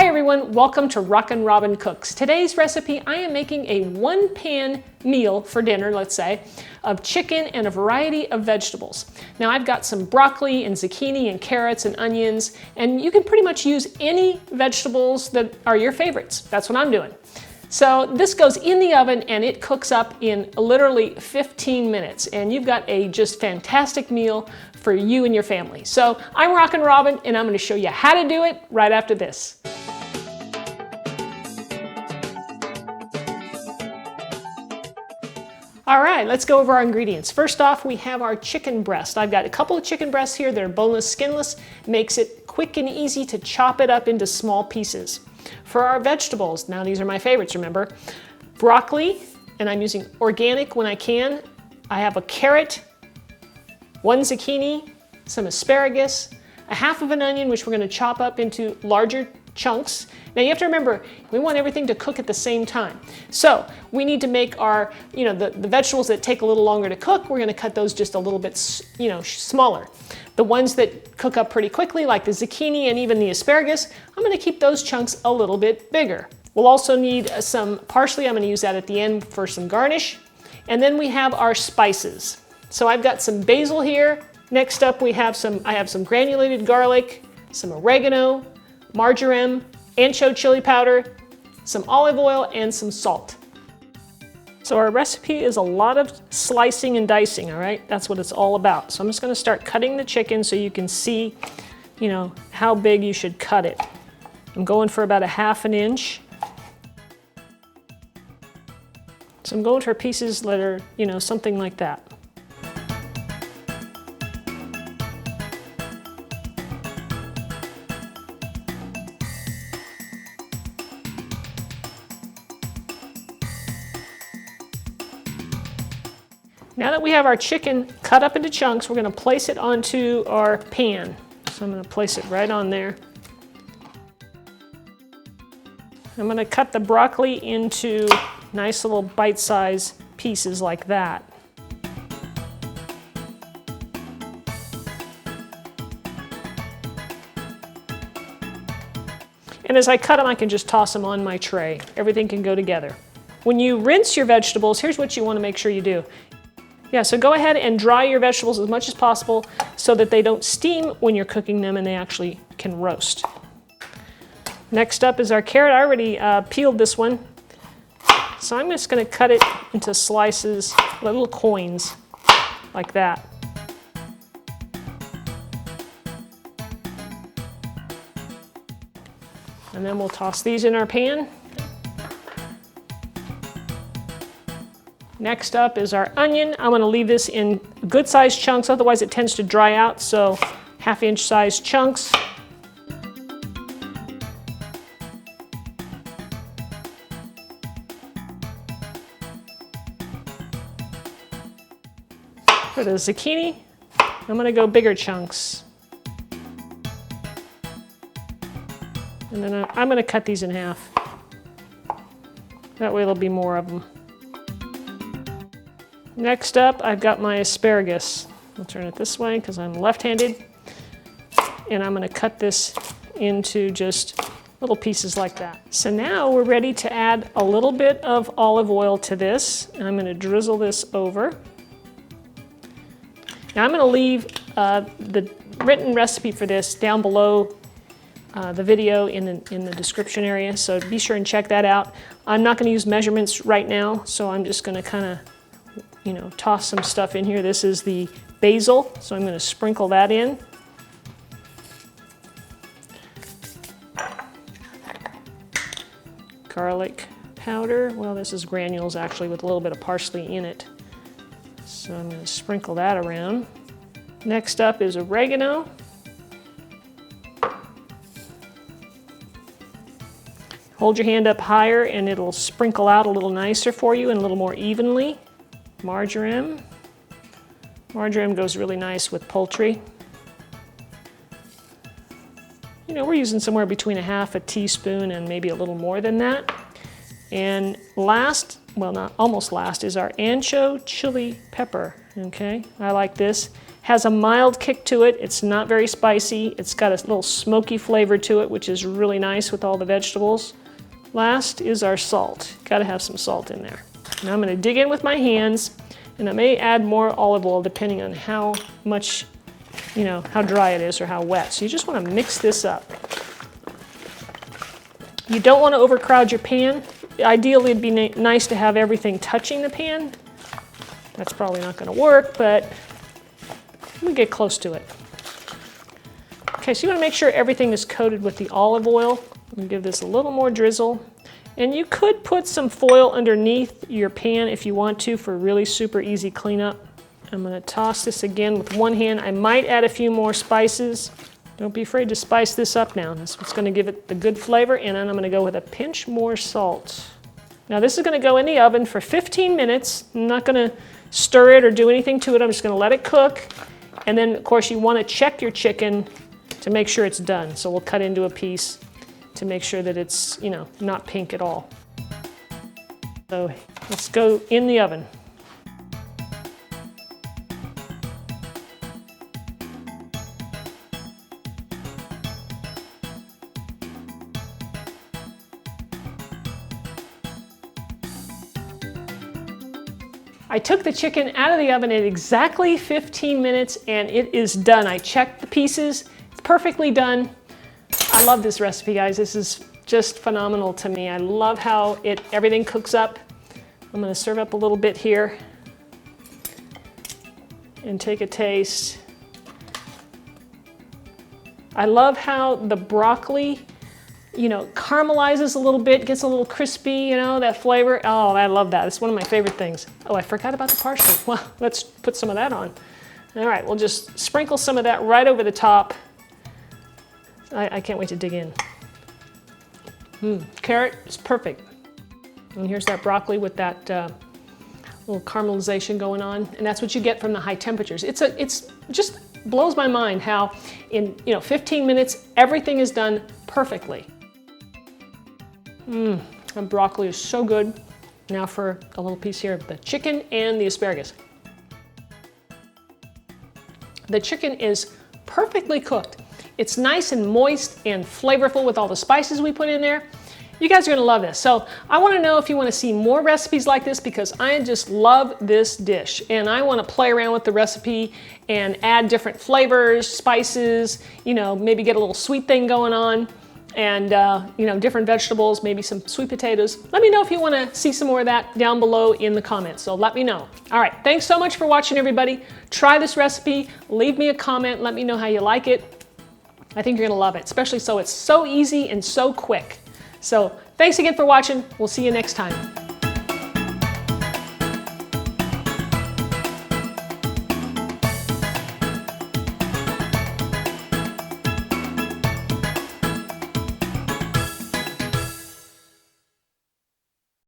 Hi everyone, welcome to Rockin' Robin Cooks. Today's recipe, I am making a one-pan meal for dinner, let's say, of chicken and a variety of vegetables. Now I've got some broccoli and zucchini and carrots and onions, and you can pretty much use any vegetables that are your favorites. That's what I'm doing. So this goes in the oven and it cooks up in literally 15 minutes, and you've got a just fantastic meal for you and your family. So I'm Rockin' Robin and I'm going to show you how to do it right after this. All right, let's go over our ingredients. First off, we have our chicken breast. I've got a couple of chicken breasts here. They're boneless, skinless. Makes it quick and easy to chop it up into small pieces. For our vegetables, now these are my favorites, remember. Broccoli, and I'm using organic when I can. I have a carrot, one zucchini, some asparagus, a half of an onion, which we're gonna chop up into larger chunks. Now you have to remember, we want everything to cook at the same time. So we need to make our, the vegetables that take a little longer to cook, we're gonna cut those just a little bit, smaller. The ones that cook up pretty quickly, like the zucchini and even the asparagus, I'm gonna keep those chunks a little bit bigger. We'll also need some parsley. I'm gonna use that at the end for some garnish. And then we have our spices. So I've got some basil here. Next up I have some granulated garlic, some oregano, marjoram, ancho chili powder, some olive oil, and some salt. So our recipe is a lot of slicing and dicing, all right? That's what it's all about. So I'm just gonna start cutting the chicken so you can see, how big you should cut it. I'm going for about a ½ inch. So I'm going for pieces that are, something like that. Now that we have our chicken cut up into chunks, we're going to place it onto our pan. So I'm going to place it right on there. I'm going to cut the broccoli into nice little bite-sized pieces like that. And as I cut them, I can just toss them on my tray. Everything can go together. When you rinse your vegetables, here's what you want to make sure you do. Yeah, so go ahead and dry your vegetables as much as possible so that they don't steam when you're cooking them and they actually can roast. Next up is our carrot. I already peeled this one. So I'm just going to cut it into slices, little coins, like that. And then we'll toss these in our pan. Next up is our onion. I'm going to leave this in good sized chunks, otherwise it tends to dry out, so ½ inch sized chunks. For the zucchini, I'm going to go bigger chunks. And then I'm going to cut these in half. That way there'll be more of them. Next up, I've got my asparagus. I'll turn it this way because I'm left-handed. And I'm going to cut this into just little pieces like that. So now we're ready to add a little bit of olive oil to this. And I'm going to drizzle this over. Now I'm going to leave the written recipe for this down below the video in the description area. So be sure and check that out. I'm not going to use measurements right now, so I'm just going to kind of toss some stuff in here. This is the basil, so I'm going to sprinkle that in. Garlic powder. Well, this is granules actually with a little bit of parsley in it. So I'm going to sprinkle that around. Next up is oregano. Hold your hand up higher and it'll sprinkle out a little nicer for you and a little more evenly. Marjoram. Marjoram goes really nice with poultry. We're using somewhere between ½ teaspoon and maybe a little more than that. And last, well, not almost last, is our ancho chili pepper. Okay, I like this. Has a mild kick to it. It's not very spicy. It's got a little smoky flavor to it, which is really nice with all the vegetables. Last is our salt. Gotta have some salt in there. Now I'm gonna dig in with my hands, and I may add more olive oil depending on how much, how dry it is or how wet. So you just wanna mix this up. You don't wanna overcrowd your pan. Ideally, it'd be nice to have everything touching the pan. That's probably not gonna work, but we get close to it. Okay, so you wanna make sure everything is coated with the olive oil. I'm gonna give this a little more drizzle. And you could put some foil underneath your pan if you want to for really super easy cleanup. I'm gonna toss this again with one hand. I might add a few more spices. Don't be afraid to spice this up now. That's what's gonna give it the good flavor, and then I'm gonna go with a pinch more salt. Now this is gonna go in the oven for 15 minutes. I'm not gonna stir it or do anything to it. I'm just gonna let it cook. And then of course you wanna check your chicken to make sure it's done. So we'll cut into a piece to make sure that it's, not pink at all. So let's go in the oven. I took the chicken out of the oven at exactly 15 minutes and it is done. I checked the pieces, it's perfectly done. I love this recipe, guys. This is just phenomenal to me. I love how everything cooks up. I'm gonna serve up a little bit here and take a taste. I love how the broccoli, caramelizes a little bit, gets a little crispy, that flavor. Oh, I love that. It's one of my favorite things. Oh, I forgot about the parsley. Well, let's put some of that on. All right, we'll just sprinkle some of that right over the top. I can't wait to dig in. Carrot is perfect. And here's that broccoli with that little caramelization going on. And that's what you get from the high temperatures. It's just blows my mind how in 15 minutes, everything is done perfectly. And broccoli is so good. Now for a little piece here of the chicken and the asparagus. The chicken is perfectly cooked. It's nice and moist and flavorful with all the spices we put in there. You guys are gonna love this. So I wanna know if you wanna see more recipes like this because I just love this dish and I wanna play around with the recipe and add different flavors, spices, maybe get a little sweet thing going on and different vegetables, maybe some sweet potatoes. Let me know if you wanna see some more of that down below in the comments, so let me know. All right, thanks so much for watching, everybody. Try this recipe, leave me a comment, let me know how you like it. I think you're gonna love it, especially so it's so easy and so quick. So thanks again for watching. We'll see you next time.